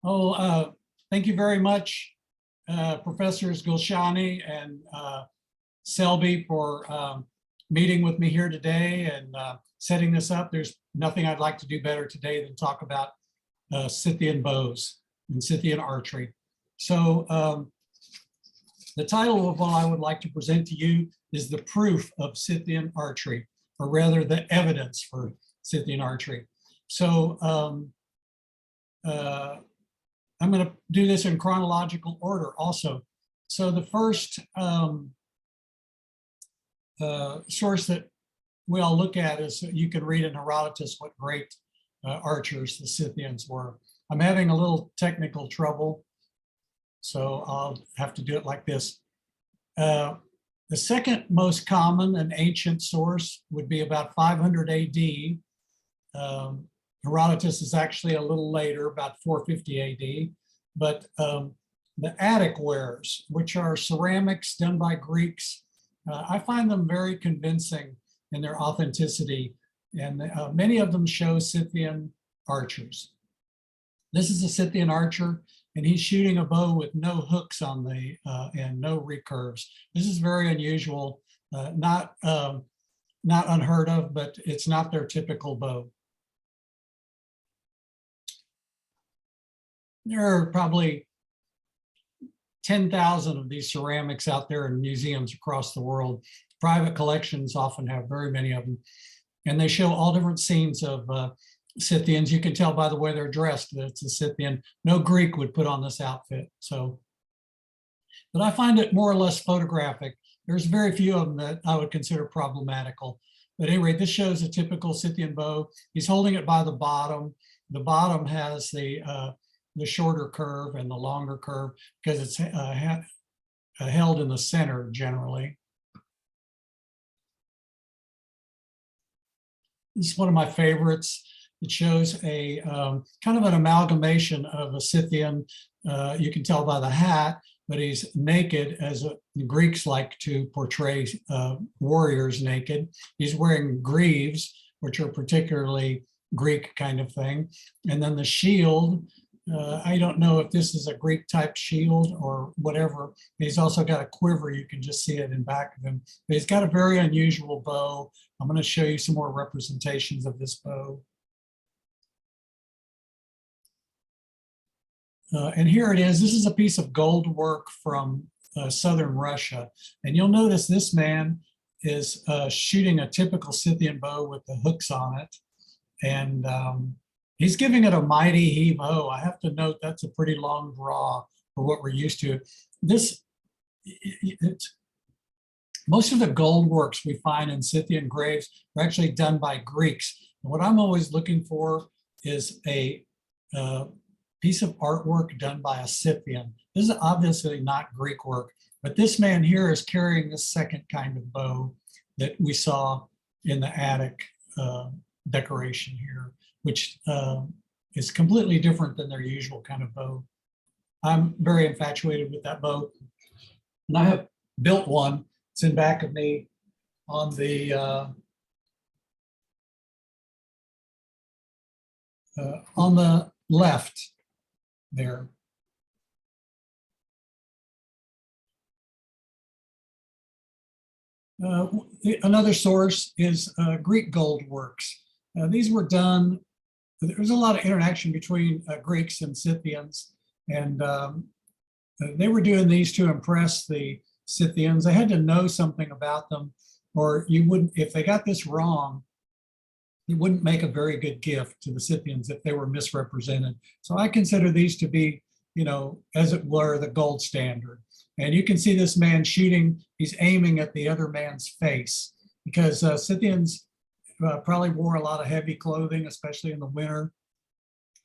Oh, thank you very much, Professors Gulshani and Selby for meeting with me here today and setting this up. There's nothing I'd like to do better today than talk about Scythian bows and Scythian archery. So the title of what I would like to present to you is the proof of Scythian archery, or rather the evidence for Scythian archery. So I'm going to do this in chronological order also. So the first source that we all look at is, you can read in Herodotus what great archers the Scythians were. I'm having a little technical trouble, so I'll have to do it like this. The second most common and ancient source would be about 500 AD. Herodotus is actually a little later, about 450 AD, but the Attic wares, which are ceramics done by Greeks, I find them very convincing in their authenticity, and many of them show Scythian archers. This is a Scythian archer, and he's shooting a bow with no hooks on the and no recurves. This is very unusual, not unheard of, but it's not their typical bow. There are probably 10,000 of these ceramics out there in museums across the world. Private collections often have very many of them, and they show all different scenes of Scythians. You can tell by the way they're dressed that it's a Scythian. No Greek would put on this outfit. So, but I find it more or less photographic. There's very few of them that I would consider problematical. But at any rate, this shows a typical Scythian bow. He's holding it by the bottom. The bottom has the shorter curve and the longer curve because it's held in the center generally. This is one of my favorites. It shows a kind of an amalgamation of a Scythian. You can tell by the hat, but he's naked, as the Greeks like to portray warriors naked. He's wearing greaves, which are particularly Greek kind of thing. And then the shield, I don't know if this is a Greek type shield or whatever. He's also got a quiver. You can just see it in back of him. But he's got a very unusual bow. I'm going to show you some more representations of this bow. And here it is. This is a piece of gold work from southern Russia. And you'll notice this man is shooting a typical Scythian bow with the hooks on it. And he's giving it a mighty heave-ho. I have to note that's a pretty long draw for what we're used to. Most of the gold works we find in Scythian graves are actually done by Greeks. And what I'm always looking for is a piece of artwork done by a Scythian. This is obviously not Greek work, but this man here is carrying the second kind of bow that we saw in the attic decoration here, which is completely different than their usual kind of bow. I'm very infatuated with that bow, and I have built one. It's in back of me on the left there. Another source is Greek gold works. These were done, there was a lot of interaction between Greeks and Scythians, and they were doing these to impress the Scythians. They had to know something about them, or you wouldn't, if they got this wrong, it wouldn't make a very good gift to the Scythians if they were misrepresented. So I consider these to be, you know, as it were, the gold standard. And you can see this man shooting, he's aiming at the other man's face, because Scythians probably wore a lot of heavy clothing, especially in the winter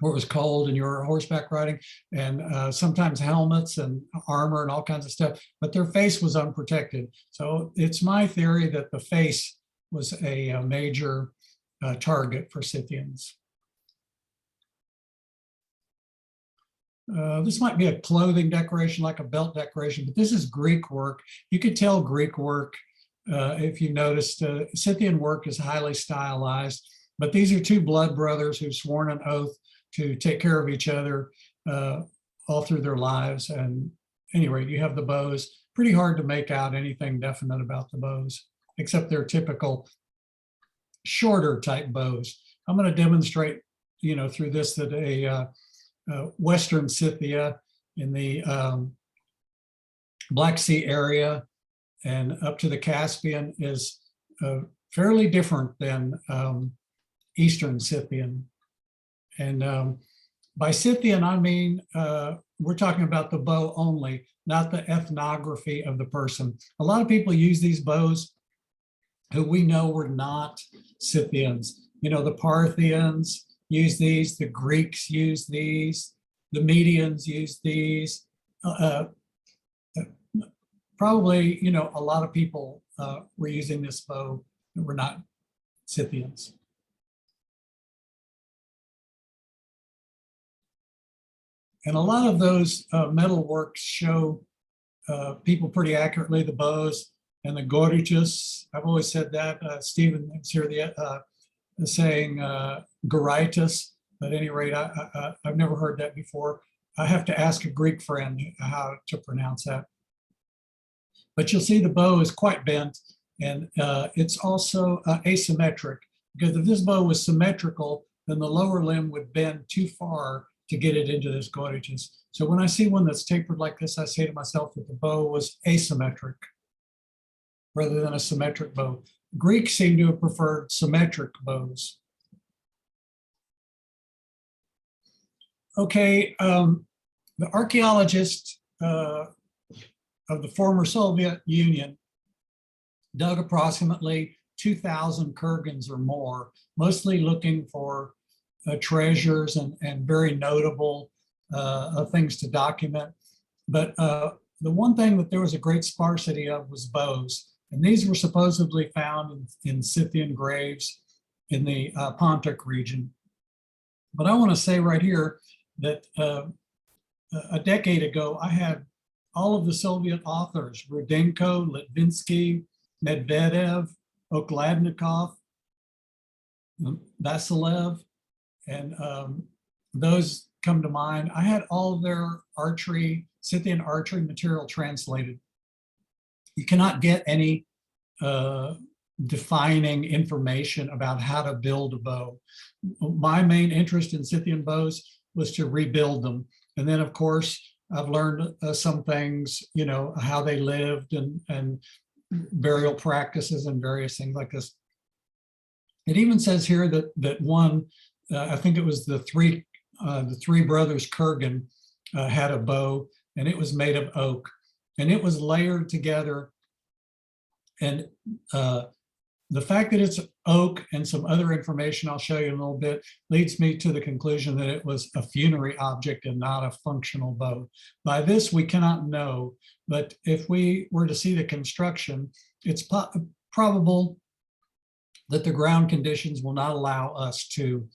where it was cold and you were horseback riding, and sometimes helmets and armor and all kinds of stuff, but their face was unprotected. So it's my theory that the face was a major target for Scythians. This might be a clothing decoration, like a belt decoration, but this is Greek work. You could tell Greek work if you noticed. Scythian work is highly stylized, but these are two blood brothers who've sworn an oath to take care of each other. all through their lives. And anyway, you have the bows. Pretty hard to make out anything definite about the bows, except their typical shorter type bows. I'm going to demonstrate, through this that a Western Scythia in the Black Sea area and up to the Caspian is fairly different than Eastern Scythian. And by Scythian, I mean, we're talking about the bow only, not the ethnography of the person. A lot of people use these bows who we know were not Scythians. The Parthians use these, the Greeks use these, the Medians use these. Probably, a lot of people were using this bow that were not Scythians. And a lot of those metal works show people pretty accurately, the bows and the goritus. I've always said that. Stephen is here saying goritus. At any rate, I've never heard that before. I have to ask a Greek friend how to pronounce that. But you'll see the bow is quite bent, and it's also asymmetric, because if this bow was symmetrical, then the lower limb would bend too far to get it into this goritus. So when I see one that's tapered like this, I say to myself that the bow was asymmetric rather than a symmetric bow. Greeks seem to have preferred symmetric bows. Okay, the archaeologist of the former Soviet Union dug approximately 2,000 kurgans or more, mostly looking for treasures and very notable things to document. But the one thing that there was a great sparsity of was bows. And these were supposedly found in Scythian graves in the Pontic region. But I want to say right here that a decade ago, I had all of the Soviet authors, Rudenko, Litvinsky, Medvedev, Okladnikov, Vasilev, and those come to mind. I had all of their Scythian archery material translated. You cannot get any defining information about how to build a bow. My main interest in Scythian bows was to rebuild them. And then, of course, I've learned some things, how they lived and burial practices and various things like this. It even says here that one, I think it was the three brothers Kurgan had a bow, and it was made of oak, and it was layered together. And the fact that it's oak and some other information I'll show you in a little bit leads me to the conclusion that it was a funerary object and not a functional bow. By this, we cannot know, but if we were to see the construction, it's probable that the ground conditions will not allow us to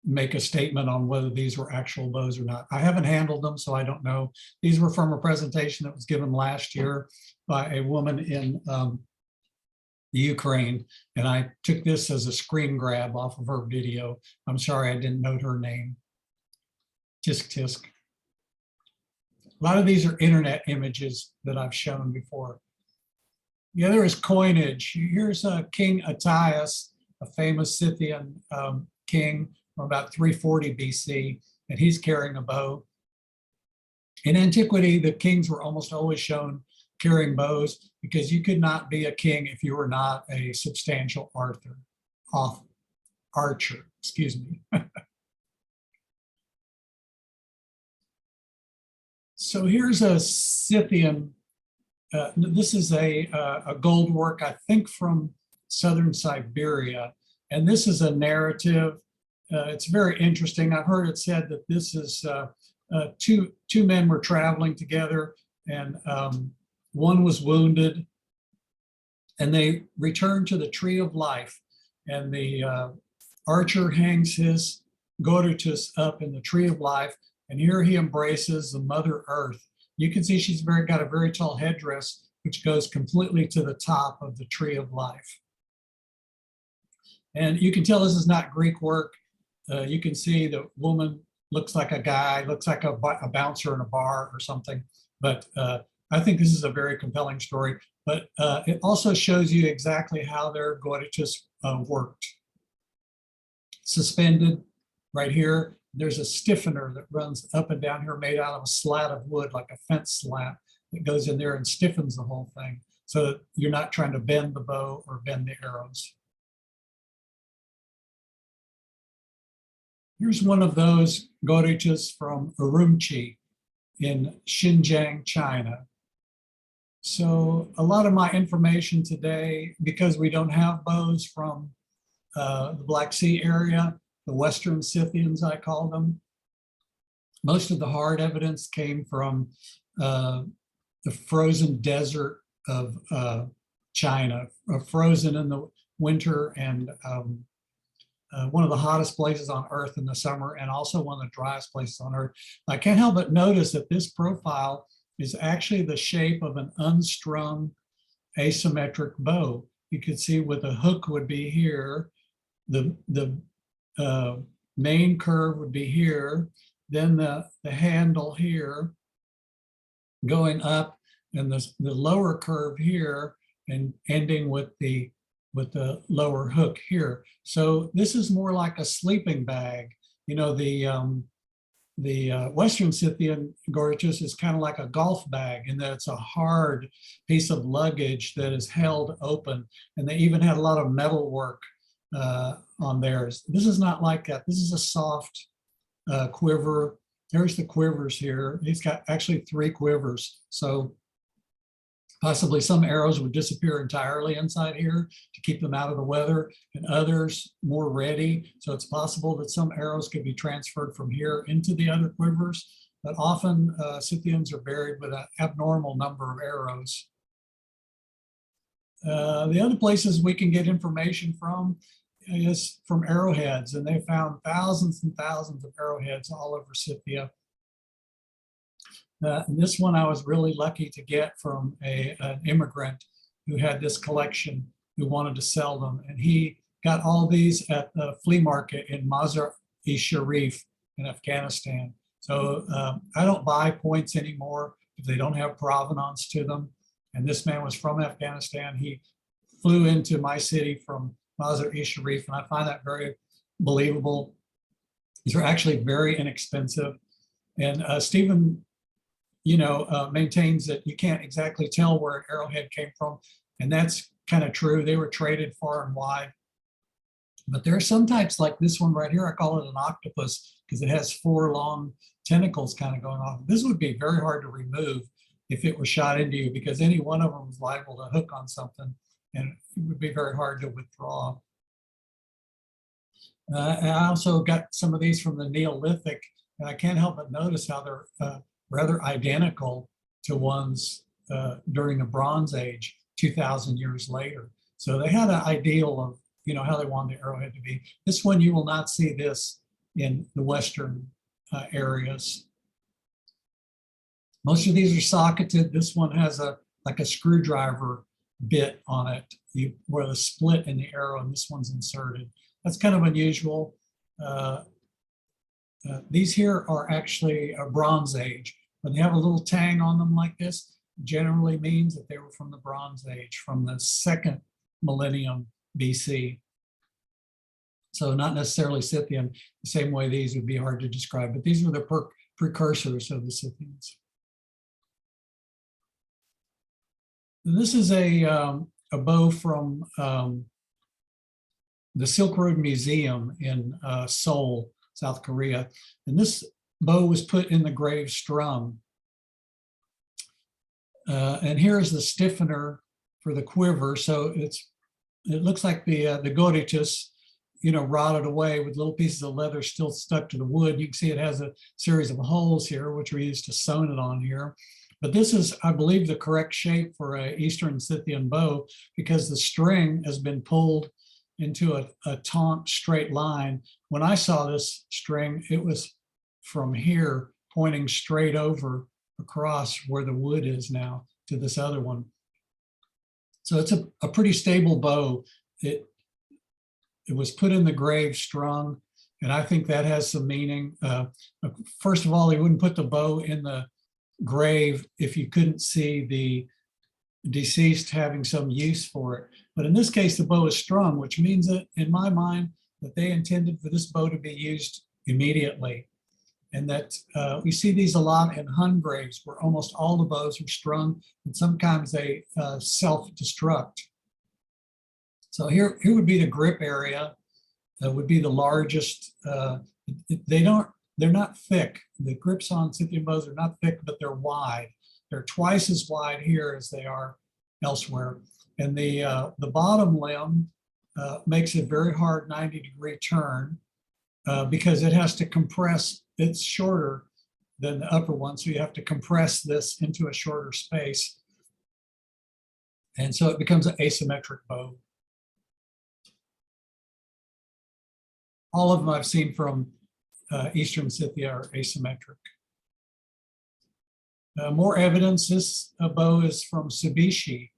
make a statement on whether these were actual bows or not. I haven't handled them, so I don't know. These were from a presentation that was given last year by a woman in the Ukraine, and I took this as a screen grab off of her video. I'm sorry I didn't note her name. Tisk tisk. A lot of these are internet images that I've shown before. The other is coinage. Here's King Attaius, a famous Scythian king from about 340 BC, and he's carrying a bow. In antiquity, the kings were almost always shown carrying bows because you could not be a king if you were not a substantial archer, excuse me. So here's a Scythian, this is a gold work, I think from southern Siberia. And this is a narrative. It's very interesting. I've heard it said that this is two men were traveling together, and one was wounded, and they returned to the tree of life, and the archer hangs his goritus up in the tree of life, and here he embraces the Mother Earth. You can see she's got a very tall headdress, which goes completely to the top of the tree of life. And you can tell this is not Greek work. You can see the woman looks like a guy, looks like a bouncer in a bar or something. But I think this is a very compelling story. But it also shows you exactly how their goitiches worked. Suspended right here, there's a stiffener that runs up and down here made out of a slat of wood, like a fence slat, that goes in there and stiffens the whole thing. So that you're not trying to bend the bow or bend the arrows. Here's one of those goitiches from Urumqi in Xinjiang, China. So a lot of my information today, because we don't have bows from the Black Sea area, the Western Scythians, I call them, most of the hard evidence came from the frozen desert of China, frozen in the winter, and one of the hottest places on Earth in the summer, and also one of the driest places on Earth. I can't help but notice that this profile is actually the shape of an unstrung asymmetric bow. You can see what the hook would be here, the main curve would be here, then the handle here going up, and the lower curve here, and ending with the lower hook here. So this is more like a sleeping bag. You know, the Western Scythian goitiches is kind of like a golf bag in that it's a hard piece of luggage that is held open, and they even had a lot of metal work on theirs. This is not like that. This is a soft quiver. There's the quivers here. He's got actually 3 quivers. So possibly some arrows would disappear entirely inside here to keep them out of the weather, and others more ready. So it's possible that some arrows could be transferred from here into the other quivers, but often Scythians are buried with an abnormal number of arrows. The other places we can get information from is from arrowheads, and they found thousands and thousands of arrowheads all over Scythia. And this one I was really lucky to get from an immigrant who had this collection, who wanted to sell them. And he got all these at the flea market in Mazar-e-Sharif in Afghanistan. So I don't buy points anymore if they don't have provenance to them. And this man was from Afghanistan. He flew into my city from Mazar-e-Sharif, and I find that very believable. These are actually very inexpensive. And Stephen, maintains that you can't exactly tell where an arrowhead came from. And that's kind of true. They were traded far and wide. But there are some types like this one right here. I call it an octopus because it has 4 long tentacles kind of going off. This would be very hard to remove if it was shot into you, because any one of them is liable to hook on something, and it would be very hard to withdraw. And I also got some of these from the Neolithic, and I can't help but notice how they're rather identical to ones during the Bronze Age, 2,000 years later. So they had an ideal of, how they wanted the arrowhead to be. This one, you will not see this in the Western areas. Most of these are socketed. This one has like a screwdriver bit on it, where the split in the arrow, and this one's inserted. That's kind of unusual. These here are actually a Bronze Age. When they have a little tang on them like this, generally means that they were from the Bronze Age, from the 2nd millennium BC. So not necessarily Scythian, the same way these would be hard to describe, but these were the precursors of the Scythians. And this is a bow from the Silk Road Museum in Seoul, South Korea. And this bow was put in the grave strung. And here is the stiffener for the quiver. So it looks like the goitiches, rotted away with little pieces of leather still stuck to the wood. You can see it has a series of holes here, which we used to sewn it on here. But this is, I believe, the correct shape for an Eastern Scythian bow, because the string has been pulled into a taut straight line. When I saw this string, it was from here pointing straight over across where the wood is now to this other one. So it's a pretty stable bow. It was put in the grave strung, And I think that has some meaning. First of all, he wouldn't put the bow in the grave if you couldn't see the deceased having some use for it. But in this case, the bow is strung, which means that in my mind that they intended for this bow to be used immediately. And that we see these a lot in Hun graves where almost all the bows are strung and sometimes they self-destruct. So here would be the grip area. That would be the largest. They're not thick. The grips on Scythian bows are not thick, but they're wide. They're twice as wide here as they are elsewhere. And the bottom limb makes a very hard 90-degree turn because it has to compress. It's shorter than the upper one, so you have to compress this into a shorter space. And so it becomes an asymmetric bow. All of them I've seen from Eastern Scythia are asymmetric. More evidence, this bow is from Tsubishi.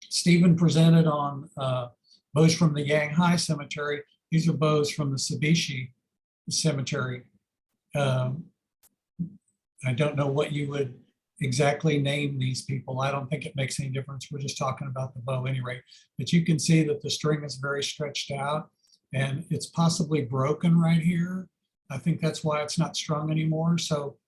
Stephen presented on bows from the Yanghai Cemetery. These are bows from the Tsubishi Cemetery. I don't know what you would exactly name these people. I don't think it makes any difference. We're just talking about the bow anyway. But you can see that the string is very stretched out and it's possibly broken right here. I think that's why it's not strung anymore. So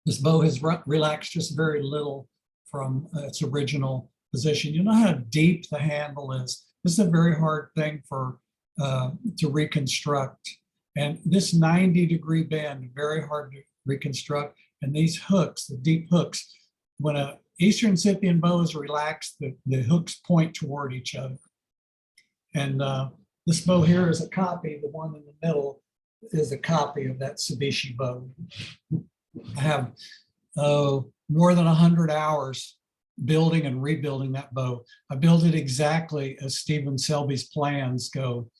this bow has relaxed just very little from its original position. You know how deep the handle is. This is a very hard thing for to reconstruct. And this 90-degree bend, very hard to reconstruct. And these hooks, the deep hooks, when an Eastern Scythian bow is relaxed, the hooks point toward each other. And this bow here is a copy. The one in the middle is a copy of that Tsubishi bow. I have more than 100 hours building and rebuilding that bow. I built it exactly as Stephen Selby's plans go.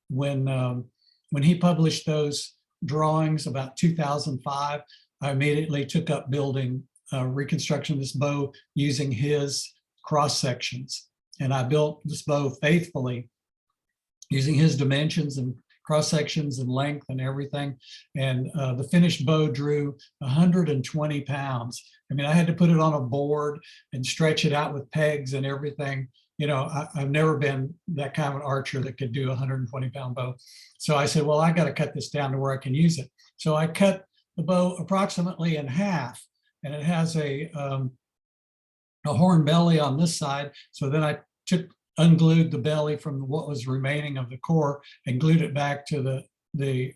When he published those drawings about 2005, I immediately took up building reconstruction of this bow using his cross sections. And I built this bow faithfully using his dimensions and cross sections and length and everything. And the finished bow drew 120 pounds. I mean, I had to put it on a board and stretch it out with pegs and everything. You know, I've never been that kind of an archer that could do a 120-pound bow. So I said, well, I got to cut this down to where I can use it. So I cut the bow approximately in half, and it has a horn belly on this side. So then I unglued the belly from what was remaining of the core and glued it back to the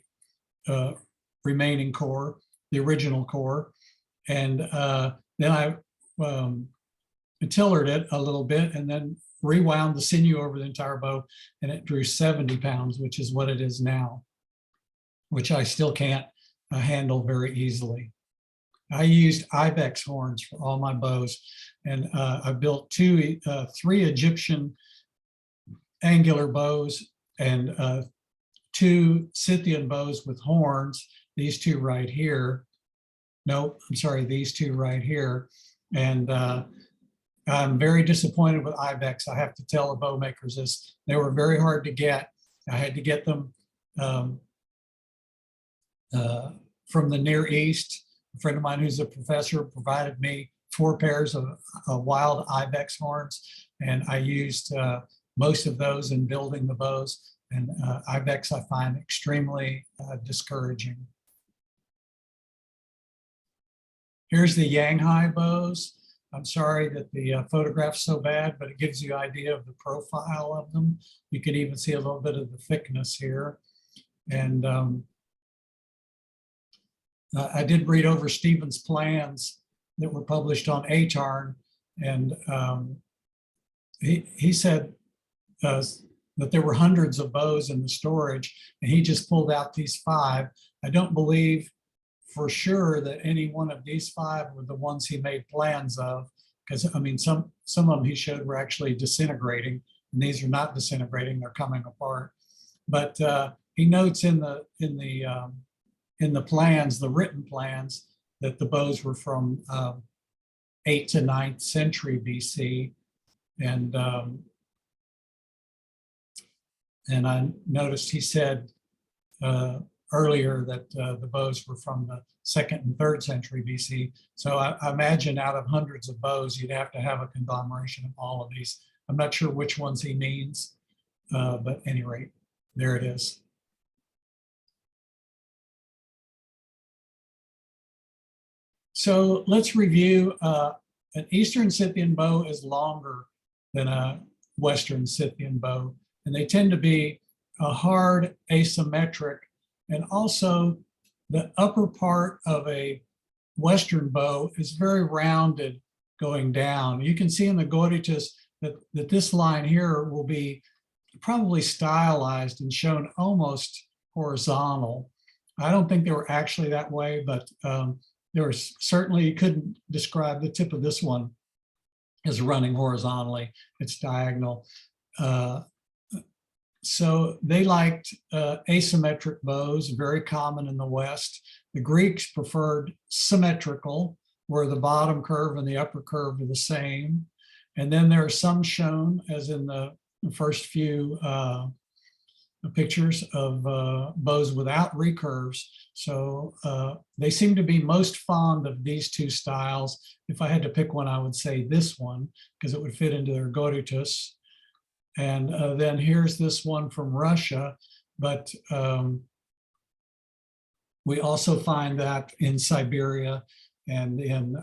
remaining core, the original core. And then I tillered it a little bit and then rewound the sinew over the entire bow, and it drew 70 pounds, which is what it is now, which I still can't handle very easily. I used ibex horns for all my bows, and I built three Egyptian angular bows and 2 Scythian bows with horns, these 2 right here. Nope, I'm sorry, these 2 right here. And I'm very disappointed with ibex. I have to tell the bow makers this. They were very hard to get. I had to get them from the Near East. A friend of mine who's a professor provided me 4 pairs of wild ibex horns, and I used most of those in building the bows. And ibex I find extremely discouraging. Here's the Yanghai bows. I'm sorry that the photograph's so bad, but it gives you an idea of the profile of them. You can even see a little bit of the thickness here. And I did read over Stephen's plans that were published on ATARN, and he said that there were hundreds of bows in the storage, and he just pulled out these 5. I don't believe for sure that any one of these 5 were the ones he made plans of, because I mean, some of them he showed were actually disintegrating, and these are not disintegrating; they're coming apart. But he notes in the plans, the written plans, that the bows were from 8th to 9th century BC, and And I noticed he said earlier that the bows were from the 2nd and 3rd century BC. So I imagine out of hundreds of bows, you'd have to have a conglomeration of all of these. I'm not sure which ones he means, but at any rate, there it is. So let's review. An Eastern Scythian bow is longer than a Western Scythian bow, and they tend to be a hard asymmetric, and also the upper part of a Western bow is very rounded going down. You can see in the Goritus that this line here will be probably stylized and shown almost horizontal. I don't think they were actually that way, but there was certainly, you couldn't describe the tip of this one as running horizontally. It's diagonal. So they liked asymmetric bows, very common in the West. The Greeks preferred symmetrical, where the bottom curve and the upper curve are the same. And then there are some shown, as in the first few pictures of bows without recurves. So they seem to be most fond of these two styles. If I had to pick one, I would say this one, because it would fit into their Goritus. And then here's this one from Russia, but we also find that in Siberia, and in,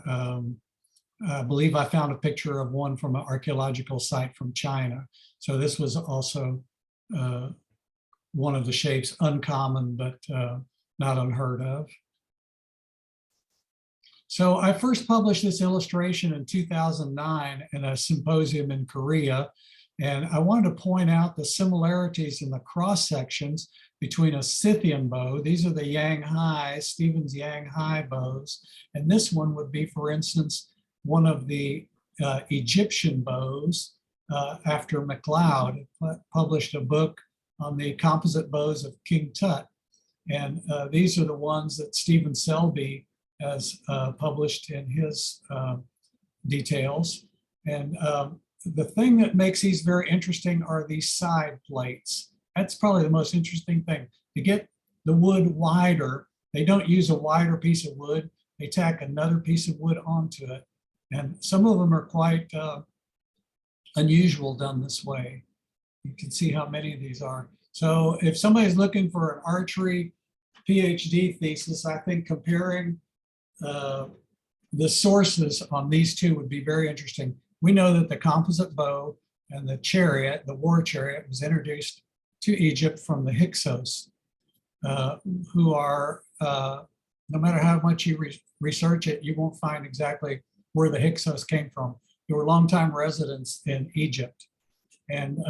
I believe I found a picture of one from an archaeological site from China. So this was also one of the shapes, uncommon, but not unheard of. So I first published this illustration in 2009 in a symposium in Korea. And I wanted to point out the similarities in the cross sections between a Scythian bow. These are the Yang Hai, Stevens Yang Hai bows. And this one would be, for instance, one of the Egyptian bows after MacLeod published a book on the composite bows of King Tut. And these are the ones that Stephen Selby has published in his details. And the thing that makes these very interesting are these side plates. That's probably the most interesting thing. To get the wood wider, they don't use a wider piece of wood. They tack another piece of wood onto it. And some of them are quite unusual done this way. You can see how many of these are. So if somebody's looking for an archery PhD thesis, I think comparing the sources on these two would be very interesting. We know that the composite bow and the chariot, the war chariot, was introduced to Egypt from the Hyksos, who are, no matter how much you research it, you won't find exactly where the Hyksos came from. They were longtime residents in Egypt. And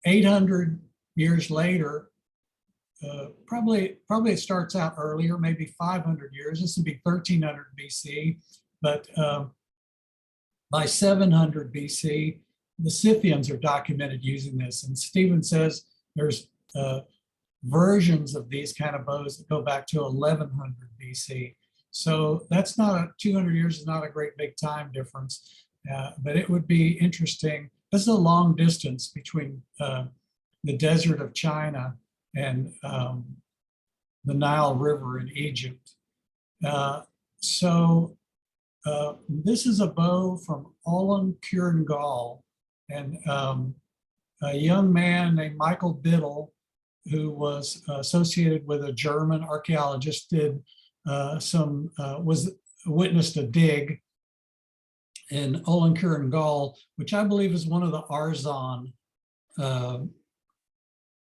800 years later, probably it starts out earlier, maybe 500 years. This would be 1300 BC, but by 700 BC, the Scythians are documented using this. And Stephen says there's versions of these kind of bows that go back to 1100 BC. So that's not 200 years is not a great big time difference, but it would be interesting. This is a long distance between the desert of China and the Nile River in Egypt. This is a bow from Olin Gaul, and a young man named Michael Biddle, who was associated with a German archaeologist, witnessed a dig in Olin Gaul, which I believe is one of the Arzon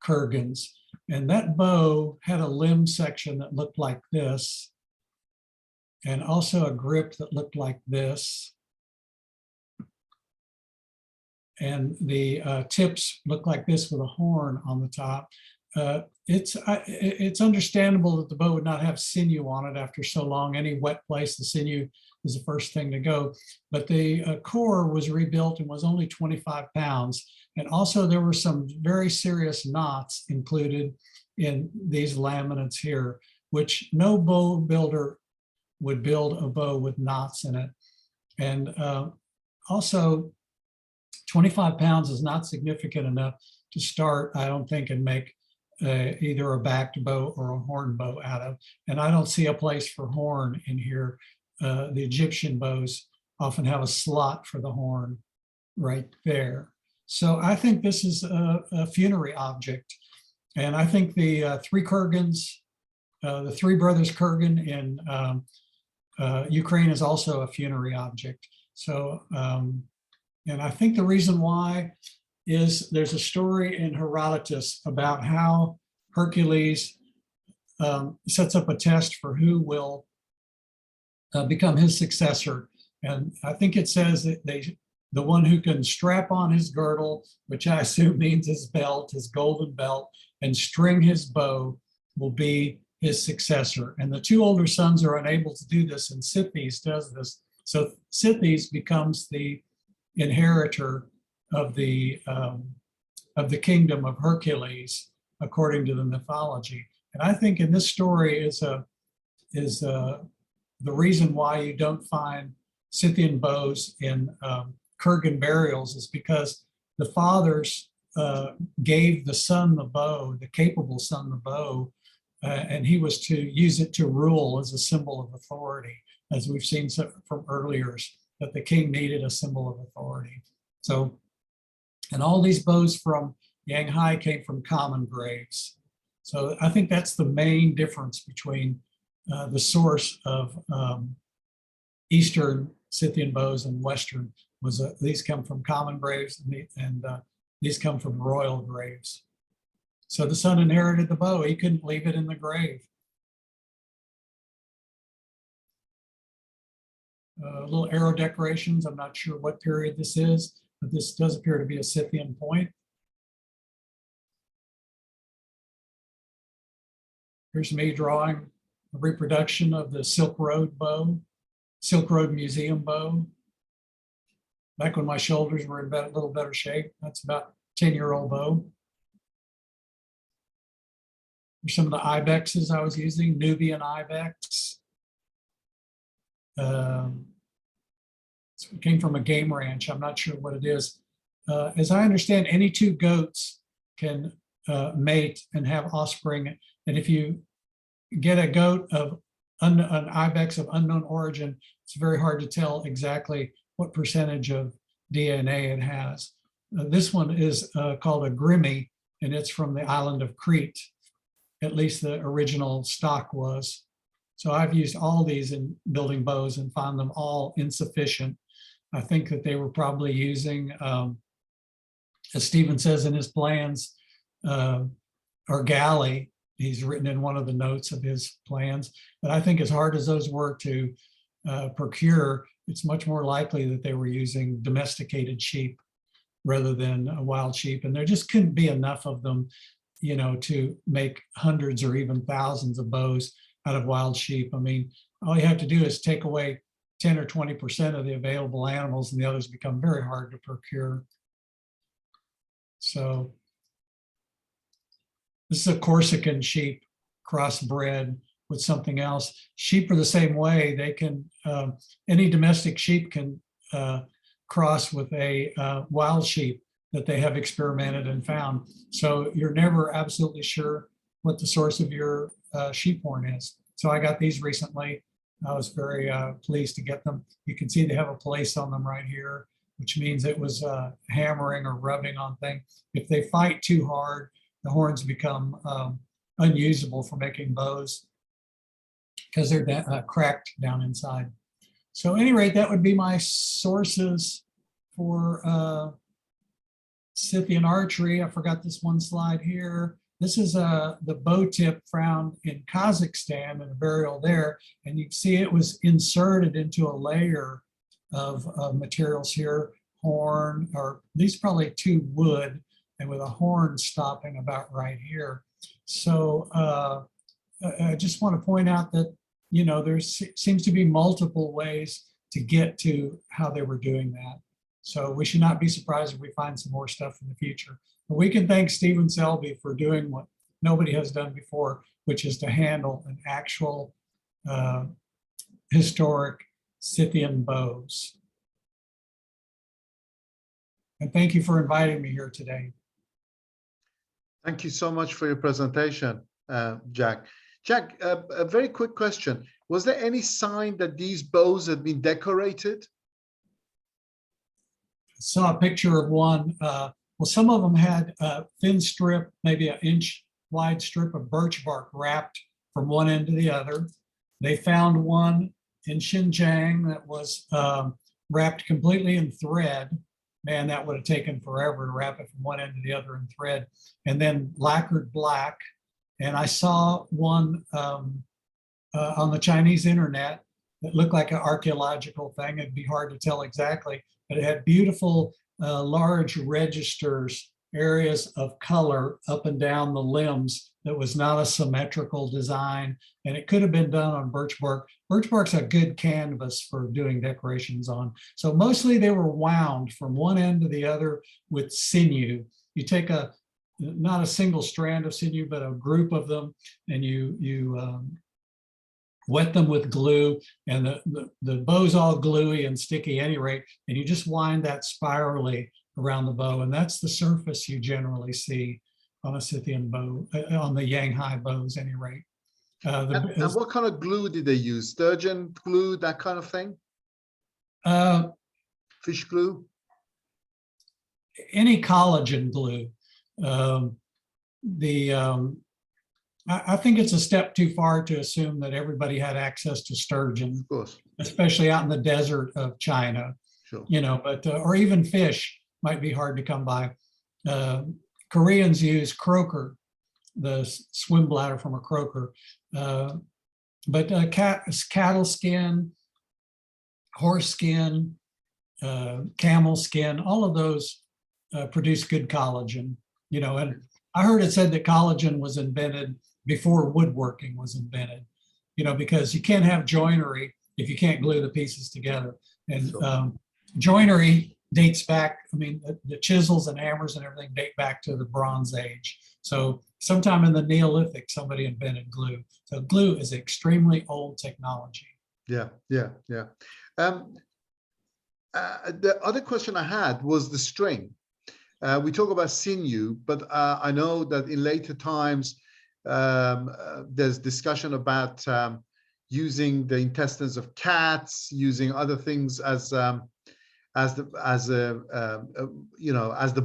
kurgans. And that bow had a limb section that looked like this, and also a grip that looked like this. And the tips look like this with a horn on the top. It's understandable that the bow would not have sinew on it after so long. Any wet place, the sinew is the first thing to go. But the core was rebuilt and was only 25 pounds. And also there were some very serious knots included in these laminates here, which no bow builder would build a bow with knots in it. And also 25 pounds is not significant enough to start, I don't think, and make either a backed bow or a horn bow out of. And I don't see a place for horn in here. The Egyptian bows often have a slot for the horn right there. So I think this is a funerary object. And I think the three Kurgans, the three brothers Kurgan in Ukraine is also a funerary object. So, and I think the reason why is there's a story in Herodotus about how Hercules sets up a test for who will become his successor. And I think it says that the one who can strap on his girdle, which I assume means his belt, his golden belt, and string his bow will be his successor. And the two older sons are unable to do this, and Scythian does this. So Scythian becomes the inheritor of the kingdom of Hercules, according to the mythology. And I think in this story is the reason why you don't find Scythian bows in Kurgan burials is because the fathers gave the son the bow, the capable son the bow, and he was to use it to rule as a symbol of authority, as we've seen from earlier, that the king needed a symbol of authority. So, and all these bows from Yanghai came from common graves. So I think that's the main difference between the source of Eastern Scythian bows and Western was these come from common graves, and these come from royal graves. So the son inherited the bow. He couldn't leave it in the grave. Little arrow decorations. I'm not sure what period this is, but this does appear to be a Scythian point. Here's me drawing a reproduction of the Silk Road bow, Silk Road Museum bow. Back when my shoulders were in a little better shape. That's about 10-year-old bow. Here's some of the ibexes I was using, Nubian ibex. It came from a game ranch. I'm not sure what it is. As I understand, any two goats can mate and have offspring. And if you get a goat of an ibex of unknown origin, it's very hard to tell exactly what percentage of DNA it has. This one is called a grimy, and it's from the island of Crete. At least the original stock was. So I've used all these in building bows and found them all insufficient. I think that they were probably using, as Stephen says in his plans, or galley. He's written in one of the notes of his plans. But I think as hard as those were to procure, it's much more likely that they were using domesticated sheep rather than wild sheep. And there just couldn't be enough of them, you know, to make hundreds or even thousands of bows out of wild sheep. I mean, all you have to do is take away 10 or 20% of the available animals, and the others become very hard to procure. So this is a Corsican sheep crossbred with something else. Sheep are the same way. They can, any domestic sheep can cross with a wild sheep that they have experimented and found. So you're never absolutely sure what the source of your sheep horn is. So I got these recently. I was very pleased to get them. You can see they have a place on them right here, which means it was hammering or rubbing on things. If they fight too hard, the horns become unusable for making bows because they're cracked down inside. So at any rate, that would be my sources for Scythian archery. I forgot this one slide here. This is the bow tip found in Kazakhstan in a burial there. And you can see it was inserted into a layer of materials here, horn, or these probably two wood, and with a horn stopping about right here. So I just want to point out that, you know, there seems to be multiple ways to get to how they were doing that. So we should not be surprised if we find some more stuff in the future. But we can thank Stephen Selby for doing what nobody has done before, which is to handle an actual historic Scythian bows. And thank you for inviting me here today. Thank you so much for your presentation, Jack. Jack, a very quick question. Was there any sign that these bows had been decorated? Saw a picture of one. Well, some of them had a thin strip, maybe an inch wide strip of birch bark wrapped from one end to the other. They found one in Xinjiang that was wrapped completely in thread. Man, that would have taken forever to wrap it from one end to the other in thread, and then lacquered black. And I saw one on the Chinese internet that looked like an archaeological thing. It'd be hard to tell exactly, but it had beautiful large registers, areas of color up and down the limbs that was not a symmetrical design. And it could have been done on birch bark. Birch bark's a good canvas for doing decorations on. So mostly they were wound from one end to the other with sinew. You take not a single strand of sinew, but a group of them, and you wet them with glue, and the bow's all gluey and sticky any rate, and you just wind that spirally around the bow, and that's the surface you generally see on a Scythian bow, on the Yanghai bows any rate. And what kind of glue did they use? Sturgeon glue, that kind of thing? Fish glue? Any collagen glue. I think it's a step too far to assume that everybody had access to sturgeon, of course, especially out in the desert of China. Sure. You know, but or even fish might be hard to come by. Koreans use croaker, the swim bladder from a croaker, but cattle skin, horse skin, camel skin, all of those produce good collagen. You know, and I heard it said that collagen was invented before woodworking was invented, you know, because you can't have joinery if you can't glue the pieces together. And joinery dates back, I mean, the chisels and hammers and everything date back to the Bronze Age. So sometime in the Neolithic, somebody invented glue. So glue is extremely old technology. Yeah. The other question I had was the string. We talk about sinew, but I know that in later times, there's discussion about using the intestines of cats, using other things as the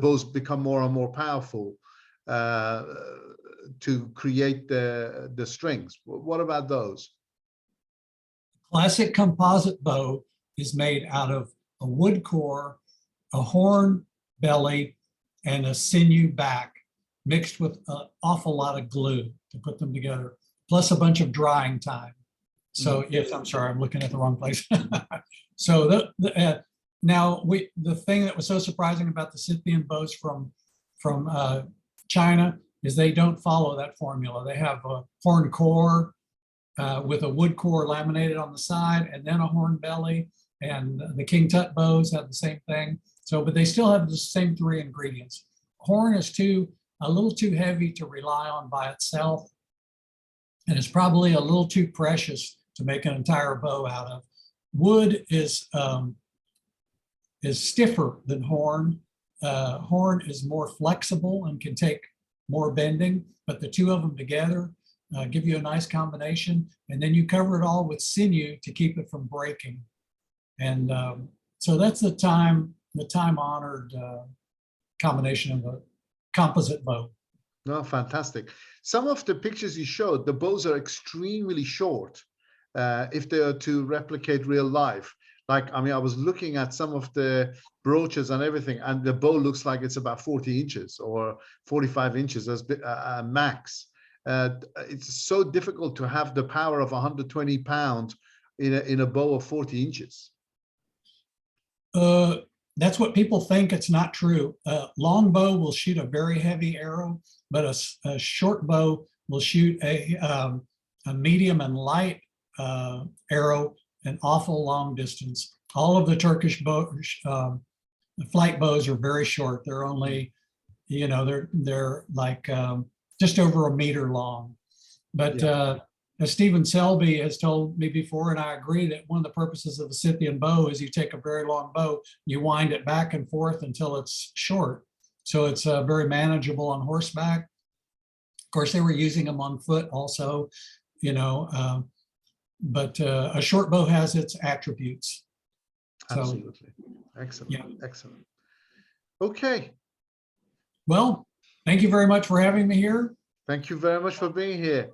bows become more and more powerful to create the strings. What about those? Classic composite bow is made out of a wood core, a horn belly, and a sinew back, mixed with an awful lot of glue to put them together, plus a bunch of drying time. So yes, I'm sorry, I'm looking at the wrong place. So now the thing that was so surprising about the Scythian bows from China is they don't follow that formula. They have a horn core with a wood core laminated on the side, and then a horn belly, and the King Tut bows have the same thing. So, but they still have the same three ingredients. Horn is a little too heavy to rely on by itself, and it's probably a little too precious to make an entire bow out of. Wood is stiffer than horn. Horn is more flexible and can take more bending, but the two of them together give you a nice combination, and then you cover it all with sinew to keep it from breaking. And so that's the time-honored combination of a composite bow. No, fantastic. Some of the pictures you showed, the bows are extremely short if they are to replicate real life. Like, I mean, I was looking at some of the brooches and everything, and the bow looks like it's about 40 inches or 45 inches as max. It's so difficult to have the power of 120 pounds in a bow of 40 inches. That's what people think. It's not true. Long bow will shoot a very heavy arrow, but a short bow will shoot a medium and light arrow an awful long distance. All of the Turkish flight bows are very short. They're only, you know, they're like just over a meter long. But as Stephen Selby has told me before, and I agree, that one of the purposes of the Scythian bow is you take a very long bow, you wind it back and forth until it's short. So it's very manageable on horseback. course, they were using them on foot also, you know, but a short bow has its attributes. So, Absolutely. Excellent. yeah. Excellent. Okay. Well, thank you very much for having me here. Thank you very much for being here.